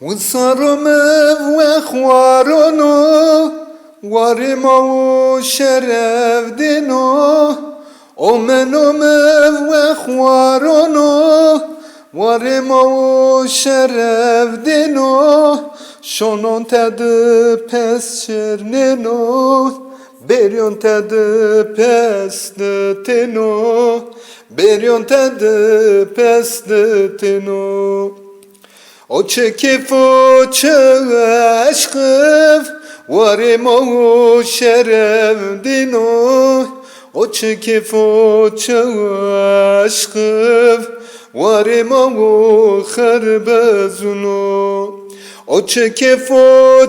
وصارم وخوارونو وارما وشرف دينو ومنوم وخوارونو وارما وشرف دينو شونون تاdı pes çerneno Beryon tadı pes teno Beryon tadı pes teno O çekif o aşkıv Varim o şeref dino O çekif o aşkıv Varim o harbazunu O çekif o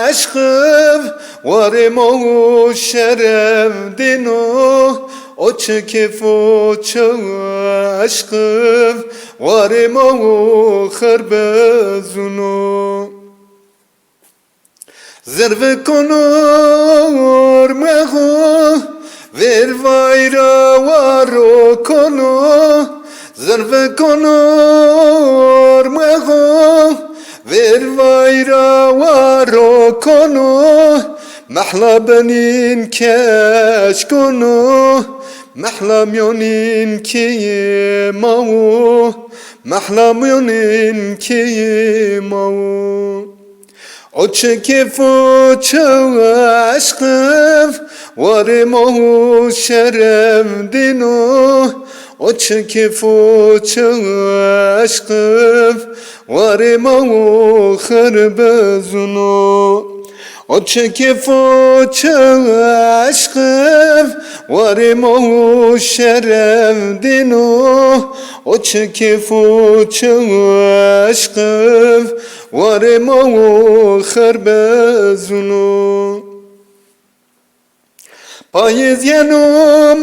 aşkıv Varim o şeref dino O çekif o aşkıv Varim o harbazunu Zerve konur mehu Ver vayra varo konu Zerve konur mehu Ver vayra varo konu Mahla benin keşkunu Mahlam yonin ki mavu Mahlam yonin ki mavu O çekif o aşkıv Varim o şeref dino O çekif o aşkıv Varim o harbazunu O çekif o aşkıv Varim o şeref dino O çekif o aşkıv Varim o harbazunu Payiz yenu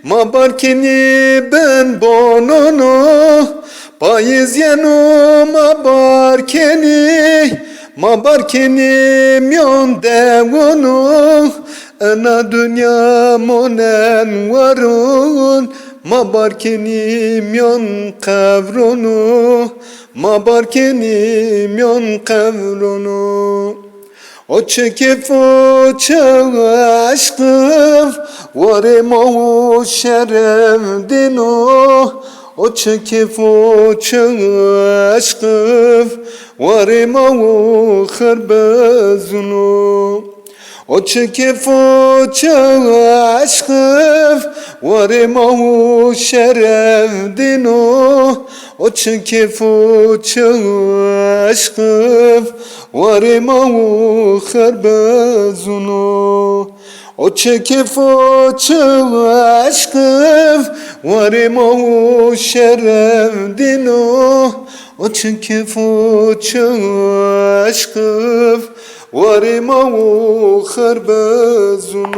Mabarkeni ben bonunu Payiz yenu Mabarkeni myon devunu Ana dünya monen varun Mabarkeni myon kavrunu Mabarkeni myon kavrunu O çekif o aşkıv Varim o şeref dino O çekif o aşkıv Varim o harbazunu O çekif o aşkıv Varim o şeref dino O çekif o aşkıv Varim o harbazunu O çekif o aşkıv Varim o şeref dino O çekif o aşkıv Varim o harbazunu